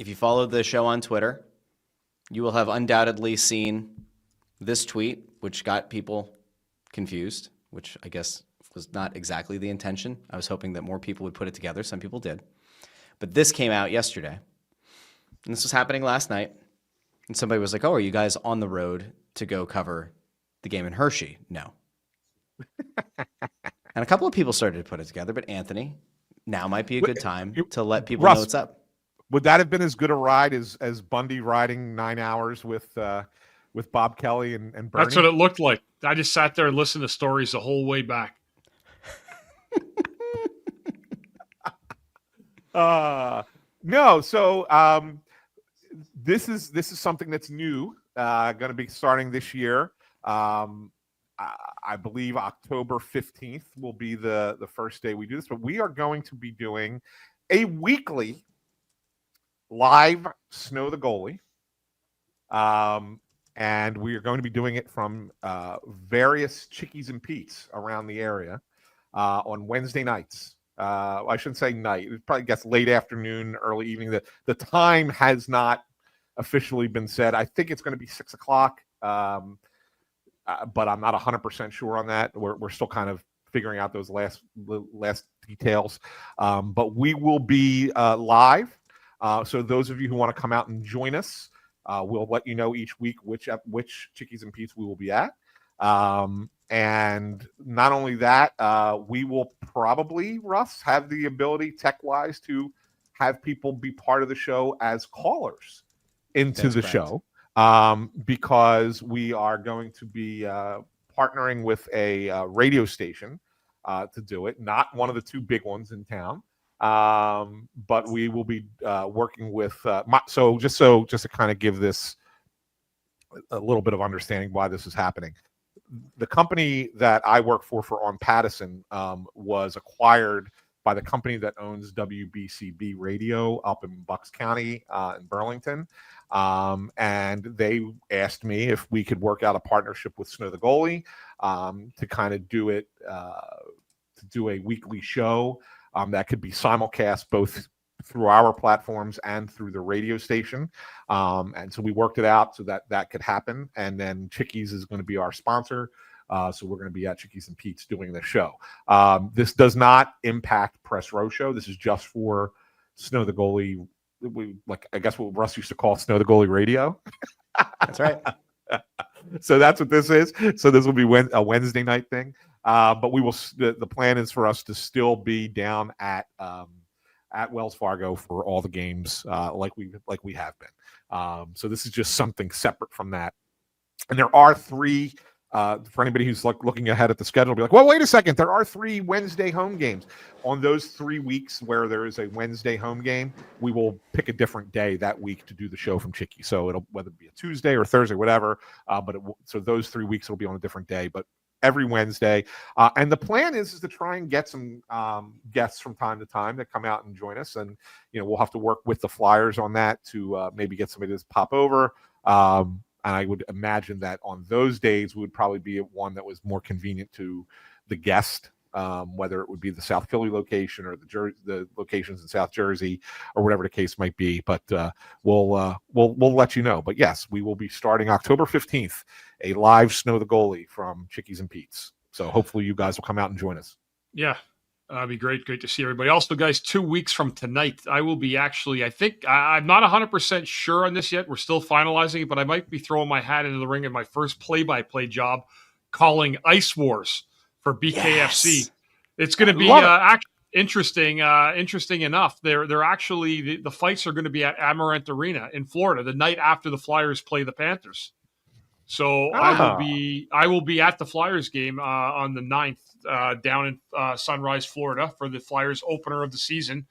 if you followed the show on Twitter, you will have undoubtedly seen this tweet, which got people confused, which I guess was not exactly the intention. I was hoping that more people would put it together. Some people did. But this came out yesterday. And this was happening last night. And somebody was like, oh, are you guys on the road to go cover the game in Hershey? No. And a couple of people started to put it together, but Anthony, now might be a good time to let people Russ, know what's up. Would that have been as good a ride as Bundy riding 9 hours with Bob Kelly and Bernie? That's what it looked like. I just sat there and listened to stories the whole way back. No, so this is something that's new, going to be starting this year. I believe October 15th will be the first day we do this, but we are going to be doing a weekly live Snow the Goalie. And we are going to be doing it from various Chickies and Pete's around the area on Wednesday nights. I shouldn't say night. It probably gets late afternoon, early evening. The time has not officially been said. I think it's going to be 6 o'clock, but I'm not 100% sure on that. We're still kind of figuring out those last details. But we will be live. So those of you who want to come out and join us, we'll let you know each week which Chickies and Pete's we will be at. And not only that, we will probably, Russ, have the ability tech-wise to have people be part of the show as callers into the show, because we are going to be partnering with a radio station to do it, not one of the two big ones in town. But we will be working with just to kind of give this a little bit of understanding why this is happening. The company that I work for On Pattison was acquired by the company that owns WBCB Radio up in Bucks County in Burlington. And they asked me if we could work out a partnership with Snow the Goalie to kind of do it, to do a weekly show that could be simulcast both through our platforms and through the radio station. And so we worked it out so that could happen. And then Chickies is going to be our sponsor. So we're going to be at Chickies and Pete's doing the show. This does not impact Press Row Show. This is just for Snow the Goalie. I guess what Russ used to call Snow the Goalie Radio. That's right. So that's what this is. So this will be a Wednesday night thing. But we will. The plan is for us to still be down at Wells Fargo for all the games, like we have been. So this is just something separate from that. And there are three. For anybody who's looking ahead at the schedule, be like, well, wait a second. There are 3 Wednesday home games. On those 3 weeks where there is a Wednesday home game, we will pick a different day that week to do the show from Chickie. So it'll whether it be a Tuesday or Thursday, whatever. So those 3 weeks will be on a different day, but every Wednesday. And the plan is to try and get some guests from time to time that come out and join us. And, we'll have to work with the Flyers on that to maybe get somebody to pop over. And I would imagine that on those days would probably be one that was more convenient to the guest, whether it would be the South Philly location or the locations in South Jersey or whatever the case might be. But we'll let you know. But yes, we will be starting October 15th, a live Snow the Goalie from Chickies and Pete's. So hopefully you guys will come out and join us. Yeah. It'd be great to see everybody. Also, guys, 2 weeks from tonight, I will be I think I'm not 100% sure on this yet. We're still finalizing it, but I might be throwing my hat into the ring in my first play-by-play job, calling Ice Wars for BKFC. Yes. It's going to be interesting. Interesting enough. They're actually the fights are going to be at Amarant Arena in Florida the night after the Flyers play the Panthers. So I will be at the Flyers game on the 9th down in Sunrise, Florida for the Flyers opener of the season,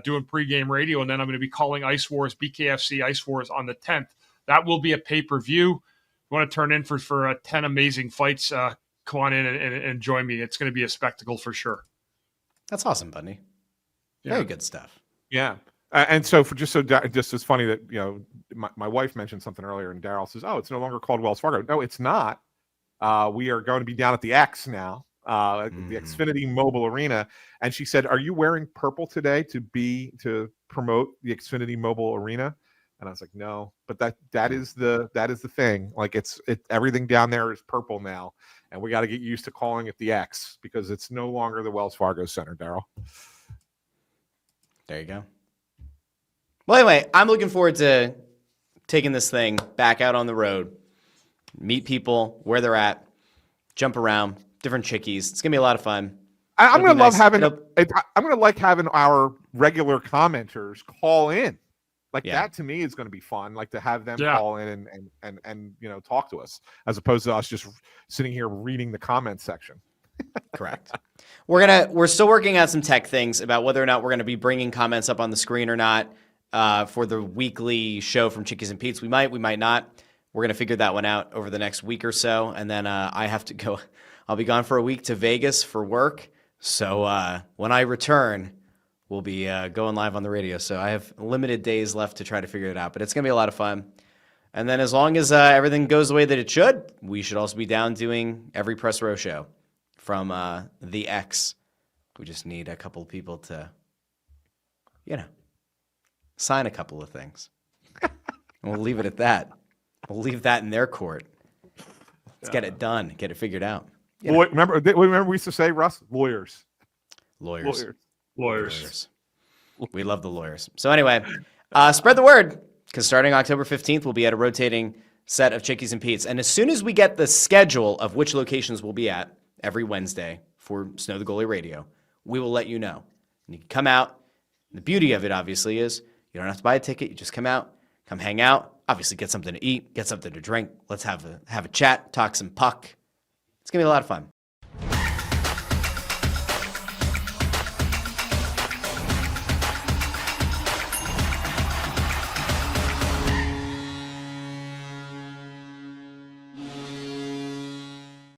doing pregame radio. And then I'm going to be calling Ice Wars, BKFC Ice Wars on the 10th. That will be a pay-per-view. If you want to turn in for 10 amazing fights, come on in and join me. It's going to be a spectacle for sure. That's awesome, Bundy. Very good stuff. Yeah. And so just it's funny that, my wife mentioned something earlier and Daryl says, oh, it's no longer called Wells Fargo. No, it's not. We are going to be down at the X now. the Xfinity Mobile Arena. And she said, "Are you wearing purple today to promote the Xfinity Mobile Arena?" And I was like, "No," but that is the thing. Like everything down there is purple now, and we got to get used to calling it the X because it's no longer the Wells Fargo Center, Daryl. There you go. Well, anyway, I'm looking forward to taking this thing back out on the road, meet people where they're at, jump around, different chickies. It's gonna be a lot of fun. I'm gonna love nice. having. I'm gonna like having our regular commenters call in. Like that to me is going to be fun. Like to have them call in and talk to us as opposed to us just sitting here reading the comment section. Correct. We're still working on some tech things about whether or not we're going to be bringing comments up on the screen or not for the weekly show from Chickies and Pete's. We might not. We're going to figure that one out over the next week or so. And then I have to go. I'll be gone for a week to Vegas for work. So when I return, we'll be going live on the radio. So I have limited days left to try to figure it out, but it's going to be a lot of fun. And then as long as everything goes the way that it should, we should also be down doing every Press Row show from the X. We just need a couple of people to, sign a couple of things. And we'll leave it at that. We'll leave that in their court. Let's get it done. Get it figured out. Remember we used to say, Russ? Lawyers. We love the lawyers. So anyway, spread the word because starting October 15th, we'll be at a rotating set of Chickies and Pete's. And as soon as we get the schedule of which locations we'll be at every Wednesday for Snow the Goalie Radio, we will let you know. And you can come out. And the beauty of it, obviously, is you don't have to buy a ticket. You just come out, come hang out, obviously get something to eat, get something to drink. Let's have a chat, talk some puck. It's going to be a lot of fun.